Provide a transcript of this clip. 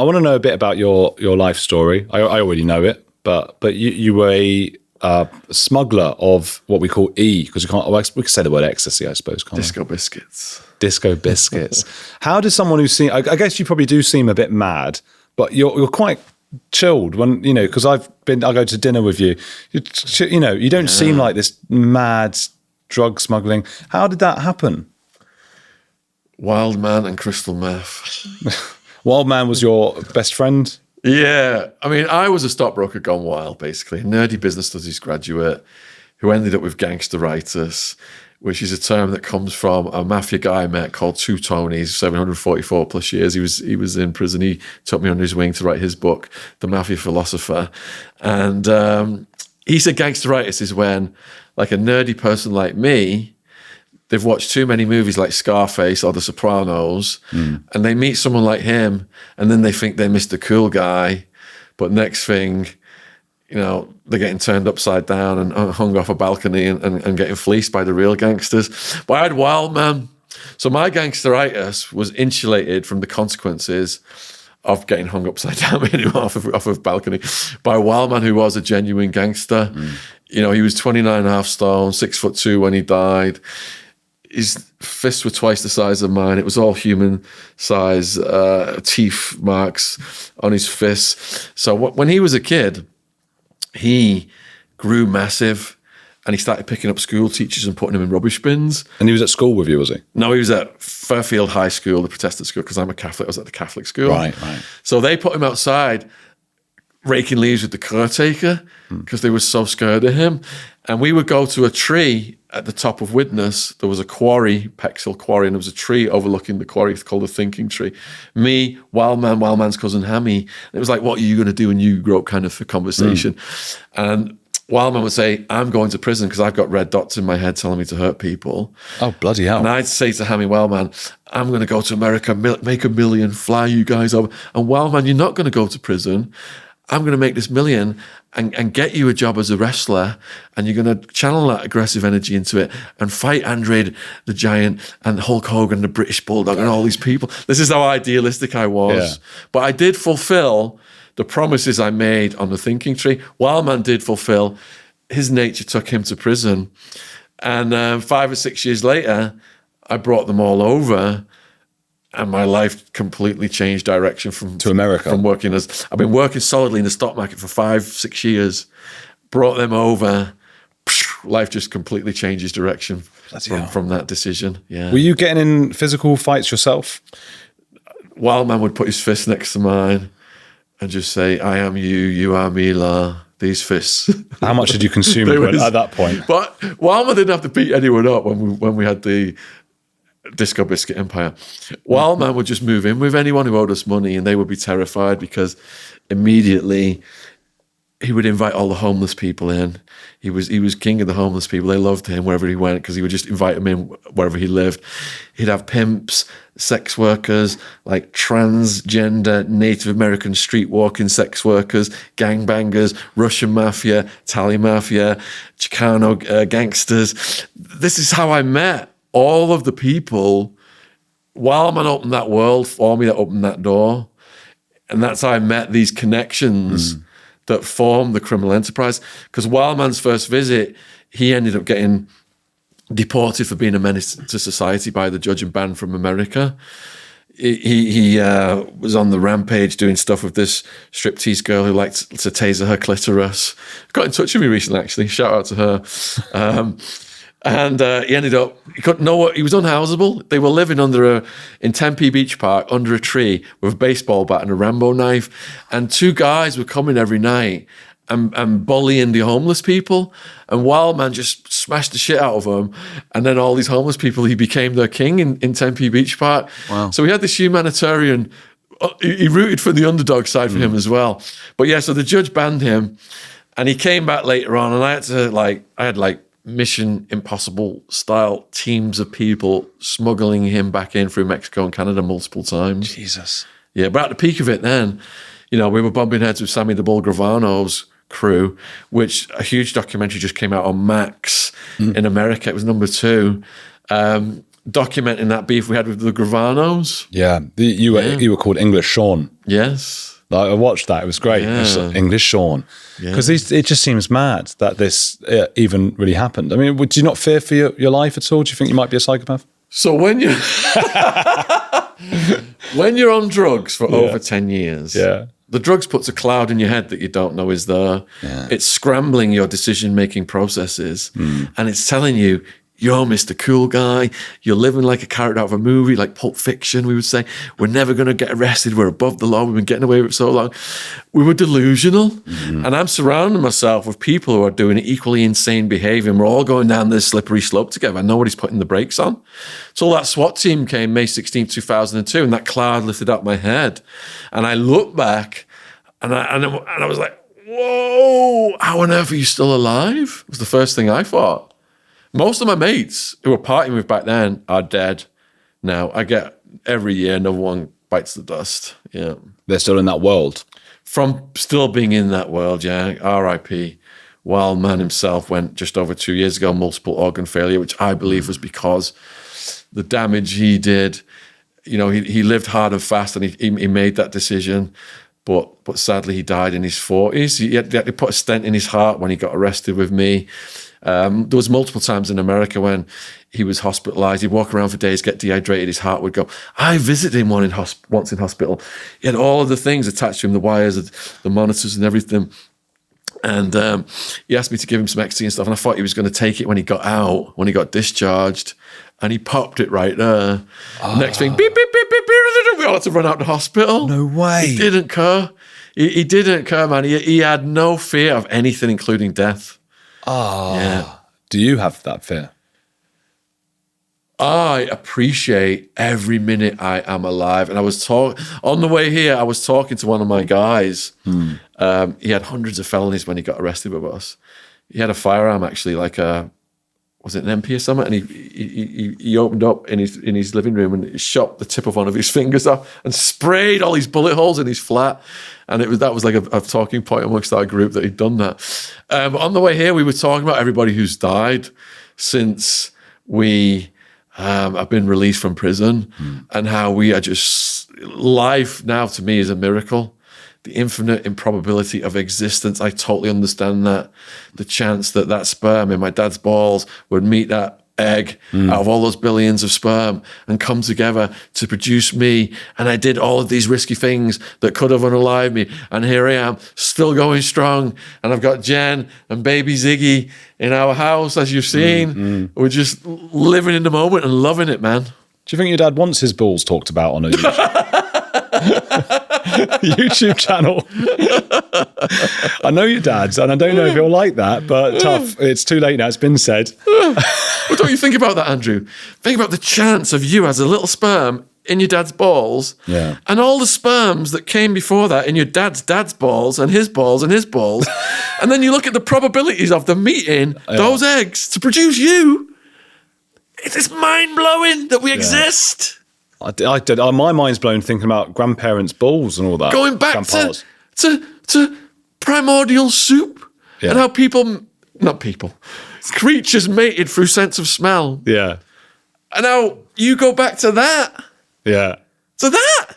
I want to know a bit about your life story. I already know it, but you were a smuggler of what we call E, because we can say the word ecstasy, I suppose. Disco biscuits. Disco biscuits. How does someone who seems, I guess you probably do seem a bit mad, but you're quite chilled when, because I go to dinner with you. You don't seem like this mad drug smuggling. How did that happen? Wildman and crystal meth. Wildman was your best friend? Yeah. I mean, I was a stockbroker gone wild, basically. A nerdy business studies graduate who ended up with gangsteritis, which is a term that comes from a Mafia guy I met called Two Tonys, 744 plus years. He was in prison. He took me under his wing to write his book, The Mafia Philosopher. And he said gangsteritis is when, like, a nerdy person like me, they've watched too many movies like Scarface or The Sopranos, and they meet someone like him, and then they think they're Mr. Cool Guy, but next thing, they're getting turned upside down and hung off a balcony and getting fleeced by the real gangsters. But I had Wildman. So my gangsteritis was insulated from the consequences of getting hung upside down off of a balcony by Wildman, who was a genuine gangster. He was 29.5 stone, 6'2" when he died. His fists were twice the size of mine. It was all human size teeth marks on his fists. So when he was a kid, he grew massive and he started picking up school teachers and putting them in rubbish bins. And he was at school with you, was he? No, he was at Fairfield High School, the Protestant school, because I'm a Catholic. I was at the Catholic school. Right. So they put him outside raking leaves with the caretaker because they were so scared of him. And we would go to a tree at the top of Widnes. There was a quarry, Pexhill Quarry, and there was a tree overlooking the quarry called the Thinking Tree. Me, Wildman's cousin Hammy. And it was like, what are you going to do when you grow up, kind of a conversation. And Wildman would say, I'm going to prison because I've got red dots in my head telling me to hurt people. Oh, bloody hell. And I'd say to Hammy, Wildman, I'm going to go to America, make $1 million, fly you guys over. And Wildman, you're not going to go to prison. I'm going to make this $1 million and get you a job as a wrestler, and you're going to channel that aggressive energy into it and fight Andre the Giant and Hulk Hogan, the British Bulldog, and all these people. This is how idealistic I was. Yeah. But I did fulfill the promises I made on the Thinking Tree. Wildman did fulfill. His nature took him to prison. And 5 or 6 years later, I brought them all over. And my life completely changed direction to America. I've been working solidly in the stock market for 5-6 years, brought them over. Life just completely changes direction from that decision. Yeah. Were you getting in physical fights yourself? Wildman would put his fist next to mine and just say, I am you, you are me, la. These fists. How much did you consume at that point? But Wildman didn't have to beat anyone up when we had the Disco Biscuit Empire. Wildman would just move in with anyone who owed us money, and they would be terrified because immediately he would invite all the homeless people in. He was king of the homeless people. They loved him wherever he went because he would just invite them in wherever he lived. He'd have pimps, sex workers, like transgender Native American street walking sex workers, gangbangers, Russian mafia, Italian mafia, Chicano gangsters. This is how I met all of the people. Wildman opened that world for me, that opened that door. And that's how I met these connections that formed the criminal enterprise. Because Wildman's first visit, he ended up getting deported for being a menace to society by the judge and banned from America. He was on the rampage doing stuff with this striptease girl who liked to taser her clitoris. Got in touch with me recently, actually. Shout out to her. And he ended up, he couldn't know what, he was unhousable. They were living in Tempe Beach Park under a tree with a baseball bat and a Rambo knife. And 2 guys were coming every night and bullying the homeless people. And Wildman just smashed the shit out of them. And then all these homeless people, he became their king in Tempe Beach Park. Wow. So we had this humanitarian, he rooted for the underdog side for him as well. But yeah, so the judge banned him and he came back later on, and I had Mission Impossible style teams of people smuggling him back in through Mexico and Canada multiple times. Jesus. Yeah, but at the peak of it then, we were bumping heads with Sammy the Bull Gravano's crew, which a huge documentary just came out on Max in America. It was number 2. documenting that beef we had with the Gravanos. Yeah. You were called English Shaun. Yes. I watched that. It was great. Yeah. It's English Shaun. Because it just seems mad that this even really happened. I mean, do you not fear for your life at all? Do you think you might be a psychopath? So when you when you're on drugs for over 10 years, the drugs puts a cloud in your head that you don't know is there. Yeah. It's scrambling your decision-making processes, and it's telling you, you're Mr. Cool Guy. You're living like a character out of a movie, like Pulp Fiction, we would say. We're never going to get arrested. We're above the law. We've been getting away with it so long. We were delusional. Mm-hmm. And I'm surrounding myself with people who are doing equally insane behavior. And we're all going down this slippery slope together. Nobody's putting the brakes on. So that SWAT team came May 16, 2002, and that cloud lifted up my head. And I looked back, and I was like, whoa, how on earth are you still alive? It was the first thing I thought. Most of my mates who were partying with back then are dead now. I get every year, no one bites the dust. Yeah. They're still in that world. From still being in that world, yeah. R.I.P. Wildman himself went just over 2 years ago, multiple organ failure, which I believe was because the damage he did, you know, he lived hard and fast, and he made that decision. But sadly, he died in his 40s. He had to put a stent in his heart when he got arrested with me. There was multiple times in America when he was hospitalized. He'd walk around for days, get dehydrated, his heart would go. I visited him once in hospital. He had all of the things attached to him, the wires, the monitors and everything. And he asked me to give him some ecstasy and stuff, and I thought he was going to take it when he got out, when he got discharged, and he popped it right there. Next thing, beep, beep, beep, beep, beep, we all had to run out to hospital. No way. He didn't care. He didn't care, man. He had no fear of anything, including death. Yeah. Do you have that fear? I appreciate every minute I am alive. And I was on the way here, I was talking to one of my guys. He had hundreds of felonies when he got arrested with us. He had a firearm, actually, like was it an MP or something? And he opened up in his living room and shot the tip of one of his fingers off and sprayed all these bullet holes in his flat. And that was like a talking point amongst our group that he'd done that. On the way here, we were talking about everybody who's died since we have been released from prison, and how we are just, life now to me is a miracle. The infinite improbability of existence, I totally understand that. The chance that sperm in my dad's balls would meet that egg out of all those billions of sperm and come together to produce me. And I did all of these risky things that could have unalived me. And here I am, still going strong. And I've got Jen and baby Ziggy in our house, as you've seen. We're just living in the moment and loving it, man. Do you think your dad wants his balls talked about on a YouTube channel? I know your dad's, and I don't know if he'll like that, but tough. It's too late now. It's been said. What don't you think about that, Andrew? Think about the chance of you as a little sperm in your dad's balls, and all the sperms that came before that in your dad's balls, and his balls, and his balls. And then you look at the probabilities of them meeting those eggs to produce you. It's mind-blowing that we exist. I did. My mind's blown thinking about grandparents' balls and all that. Going back to primordial soup and how creatures mated through sense of smell. Yeah. And now you go back to that. Yeah. To that.